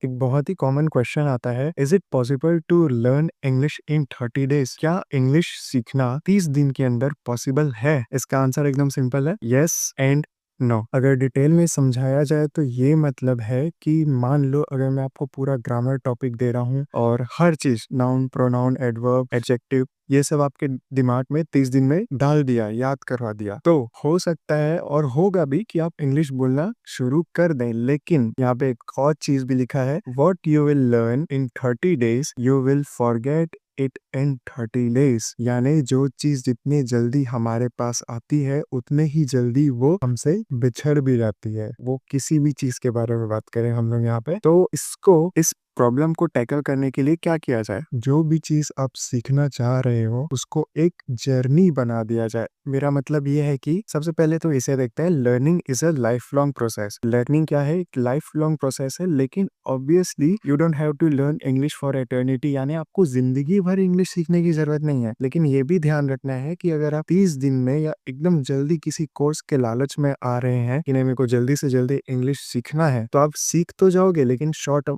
एक बहुत ही common question आता है, is it possible to learn English in 30 days? क्या इंग्लिश सीखना 30 दिन के अंदर पॉसिबल है? इसका आंसर एकदम सिंपल है, यस एंड नो। अगर डिटेल में समझाया जाए तो ये मतलब है कि मान लो अगर मैं आपको पूरा ग्रामर टॉपिक दे रहा हूँ और हर चीज नाउन, प्रोनाउन, एडवर्ब, एडजेक्टिव, ये सब आपके दिमाग में 30 दिन में डाल दिया, याद करवा दिया, तो हो सकता है और होगा भी कि आप इंग्लिश बोलना शुरू कर दें। लेकिन यहाँ पे एक और चीज भी लिखा है, what you will learn in 30 days you will forget it in 30 days. यानी जो चीज जितनी जल्दी हमारे पास आती है उतने ही जल्दी वो हमसे बिछड़ भी जाती है। वो किसी भी चीज के बारे में बात करें हम लोग यहाँ पे, तो इस प्रॉब्लम को टैकल करने के लिए क्या किया जाए, जो भी चीज आप सीखना चाह रहे हो उसको एक जर्नी बना दिया जाए। मेरा मतलब ये है कि सबसे पहले तो इसे देखते हैं, learning is a life long process. Learning क्या है? एक लाइफ लॉन्ग प्रोसेस है, लेकिन obviously you don't have to learn English for eternity. यानी आपको जिंदगी भर इंग्लिश सीखने की जरूरत नहीं है। लेकिन ये भी ध्यान रखना है कि अगर आप 30 दिन में या एकदम जल्दी किसी कोर्स के लालच में आ रहे हैं कि नहीं मेरे को जल्दी से जल्दी इंग्लिश सीखना है, तो आप सीख तो जाओगे लेकिन शॉर्ट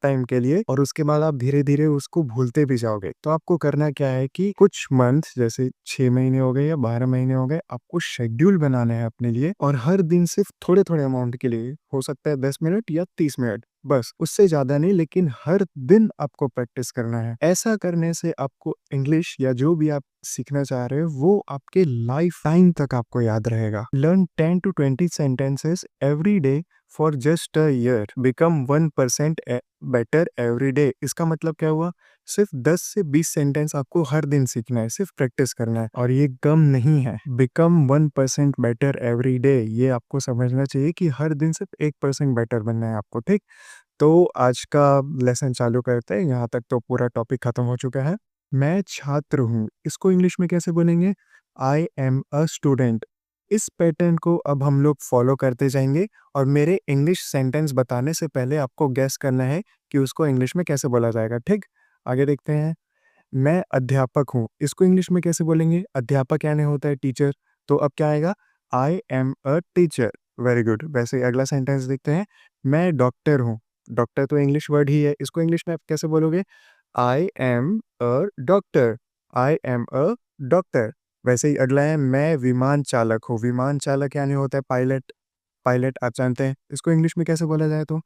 टाइम के लिए, और उसके बाद आप धीरे धीरे उसको भूलते भी जाओगे। तो आपको करना क्या है कि कुछ मंथ, जैसे 6 महीने हो गए या 12 महीने हो गए, आपको शेड्यूल बनाना है अपने लिए, और हर दिन सिर्फ थोड़े थोड़े अमाउंट के लिए, हो सकता है 10 मिनट या 30 मिनट, बस उससे ज्यादा नहीं, लेकिन हर दिन आपको प्रैक्टिस करना है। ऐसा करने से आपको इंग्लिश या जो भी आप सीखना चाह रहे हो वो आपके लाइफ टाइम तक आपको याद रहेगा। Learn 10 to 20 sentences every day for just a year, become 1% better every day. इसका मतलब क्या हुआ? सिर्फ 10 से 20 सेंटेंस आपको हर दिन सीखना है, सिर्फ प्रैक्टिस करना है, और ये कम नहीं है। बिकम 1% बेटर एवरी डे, ये आपको समझना चाहिए कि हर दिन सिर्फ 1% बेटर बनना है आपको, ठीक? तो आज का लेसन चालू करते हैं। यहाँ तक तो पूरा टॉपिक खत्म हो चुका है। मैं छात्र हूँ, इसको इंग्लिश में कैसे बोलेंगे? I am a student. इस पैटर्न को अब हम लोग फॉलो करते जाएंगे, और मेरे इंग्लिश सेंटेंस बताने से पहले आपको गेस करना है कि उसको इंग्लिश में कैसे बोला जाएगा, ठीक? आगे देखते हैं। मैं अध्यापक हूँ, इसको इंग्लिश में कैसे बोलेंगे? अध्यापक यानी होता है टीचर, तो अब क्या आएगा? I am a teacher. Very good. वैसे ही अगला सेंटेंस देखते हैं। मैं डॉक्टर हूँ, डॉक्टर तो इंग्लिश वर्ड ही है, इसको इंग्लिश में आप कैसे बोलोगे? I am a doctor. I am a doctor. वैसे ही अगला है, मैं विमान चालक हूँ, विमान चालक यानी होता है पायलट। पायलट आप जानते हैं, इसको इंग्लिश में कैसे बोला जाए? तो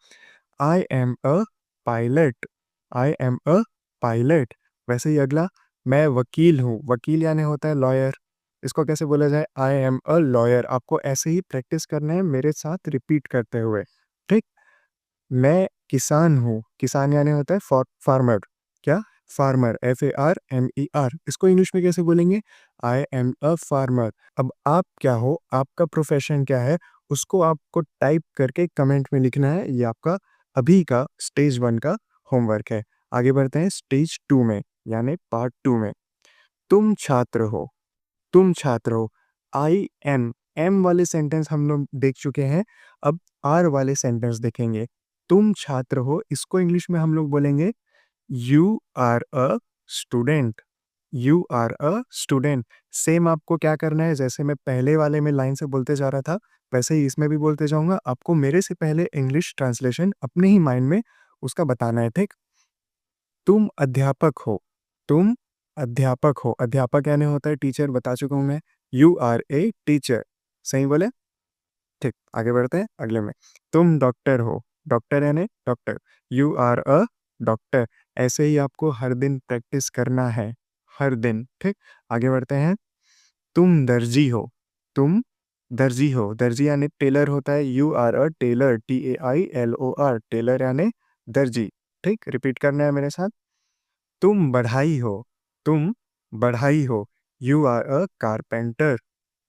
I am a pilot. I am a pilot. वैसे ही अगला, मैं वकील हूँ, वकील यानी होता है लॉयर, इसको कैसे बोला जाए? I am a lawyer. आपको ऐसे ही प्रैक्टिस करना है मेरे साथ रिपीट करते हुए, ठीक? मैं किसान हूँ, किसान यानी होता है फार्मर। क्या? Farmer, FARMER। इसको इंग्लिश में कैसे बोलेंगे? I am a farmer. अब आप क्या हो, आपका प्रोफेशन क्या है, उसको आपको टाइप करके कमेंट में लिखना है। ये आपका अभी का स्टेज 1 का होमवर्क है। आगे बढ़ते हैं स्टेज 2 में, यानी पार्ट 2 में। तुम छात्र हो, तुम छात्र हो। आई एम वाले सेंटेंस हम लोग देख चुके हैं, अब आर वाले सेंटेंस देखेंगे। तुम छात्र हो, इसको इंग्लिश में हम लोग बोलेंगे you are a student. You are a student. Same आपको क्या करना है, जैसे मैं पहले वाले में लाइन से बोलते जा रहा था, वैसे ही इसमें भी बोलते जाऊंगा। आपको मेरे से पहले इंग्लिश ट्रांसलेशन अपने ही माइंड में उसका बताना है, ठीक? तुम अध्यापक हो, तुम अध्यापक हो, अध्यापक यानी होता है टीचर, बता चुका हूं मैं। यू आर ए टीचर, सही बोले? ठीक, आगे बढ़ते हैं अगले में। तुम डॉक्टर हो, डॉक्टर यानी doctor, you are a doctor. ऐसे ही आपको हर दिन प्रैक्टिस करना है, हर दिन, ठीक? आगे बढ़ते हैं। तुम दर्जी हो, तुम दर्जी हो, दर्जी यानी टेलर होता है, you are a tailor, TAILOR, tailor यानी दर्जी, ठीक? रिपीट करना है मेरे साथ। तुम बढ़ाई हो, तुम बढ़ाई हो, you are a carpenter,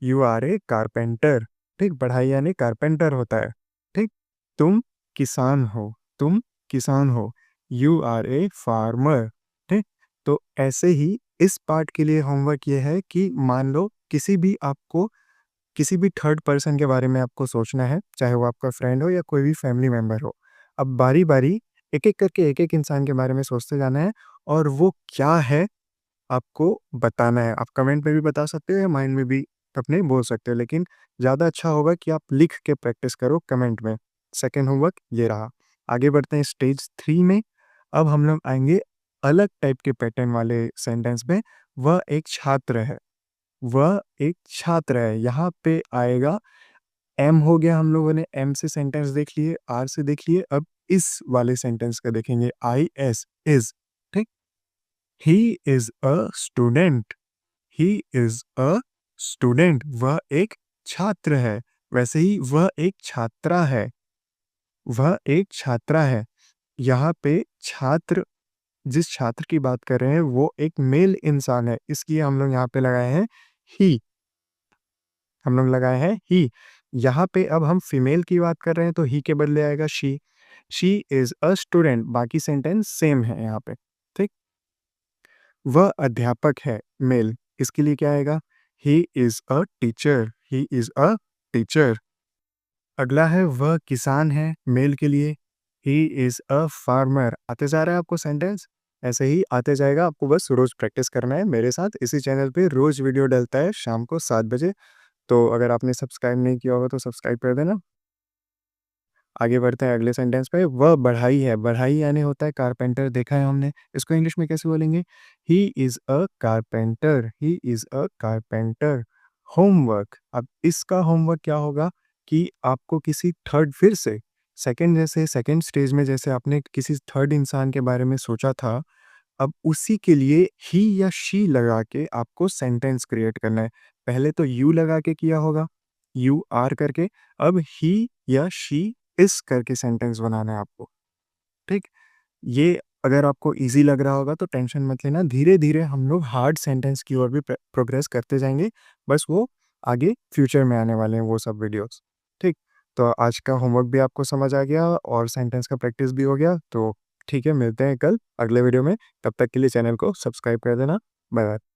you are a carpenter, ठीक? बढ़ाई यानी कारपेंटर होता है, ठीक? तुम किसान हो, तुम किसान हो, यू आर ए फार्मर, ठीक? तो ऐसे ही इस पार्ट के लिए होमवर्क ये है कि मान लो किसी भी थर्ड पर्सन के बारे में आपको सोचना है, चाहे वो आपका फ्रेंड हो या कोई भी फैमिली मेंबर हो। अब बारी बारी एक एक करके एक एक इंसान के बारे में सोचते जाना है, और वो क्या है आपको बताना है। आप कमेंट में भी बता सकते हो या माइंड में भी अपने बोल सकते हो, लेकिन ज़्यादा अच्छा होगा कि आप लिख के प्रैक्टिस करो कमेंट में। सेकेंड होमवर्क ये रहा। आगे बढ़ते हैं स्टेज 3 में। अब हम लोग आएँगे अलग टाइप के पैटर्न वाले सेंटेंस में। वह एक छात्र है, वह एक छात्र है। यहाँ पे आएगा एम हो गया, हम लोगों ने एम से सेंटेंस देख लिए, आर से देख लिए, अब इस वाले सेंटेंस का देखेंगे आईएस इज़, ठीक? He is a student, he is a student, वह एक छात्र है। वैसे ही वह एक छात्रा है, वह एक छात्रा है। यहाँ पे छात्र, जिस छात्र की बात कर रहे हैं वो एक मेल इंसान है, इसलिए हम लोग यहाँ पे लगाए हैं ही, हम लोग लगाए हैं ही। यहाँ पे अब हम फीमेल की बात कर रहे हैं तो ही के बदले आएगा she. She is a student, बाकी सेंटेंस सेम है यहाँ पे, ठीक? वह अध्यापक है, मेल, इसके लिए क्या आएगा? He is a teacher, he is a teacher. अगला है वह किसान है, मेल के लिए ही इज़ अ फार्मर। आते जा रहा है आपको सेंटेंस? ऐसे ही आते जाएगा, आपको बस रोज़ प्रैक्टिस करना है मेरे साथ। इसी चैनल पे रोज़ वीडियो डलता है शाम को 7 बजे, तो अगर आपने सब्सक्राइब नहीं किया होगा तो सब्सक्राइब कर देना। आगे बढ़ते हैं अगले सेंटेंस पे। वह बढ़ई है, बढ़ई यानी होता है कारपेंटर, देखा है हमने। इसको इंग्लिश में कैसे बोलेंगे? He is a carpenter, he is a carpenter. Homework, अब इसका होमवर्क क्या होगा कि आपको किसी थर्ड, फिर से सेकंड, जैसे सेकंड स्टेज में जैसे आपने किसी थर्ड इंसान के बारे में सोचा था, अब उसी के लिए ही या शी लगा के आपको सेंटेंस क्रिएट करना है। पहले तो यू लगा के किया होगा, यू आर करके, अब ही या शी इस करके सेंटेंस बनाना है आपको, ठीक? ये अगर आपको ईज़ी लग रहा होगा तो टेंशन मत लेना, धीरे-धीरे हम लोग हार्ड सेंटेंस की ओर भी प्रोग्रेस करते जाएँगे, बस वो आगे फ्यूचर में आने वाले हैं वो सब वीडियोज़, ठीक? तो आज का होमवर्क भी आपको समझ आ गया और सेंटेंस का प्रैक्टिस भी हो गया, तो ठीक है, मिलते हैं कल अगले वीडियो में। तब तक के लिए चैनल को सब्सक्राइब कर देना। Bye bye.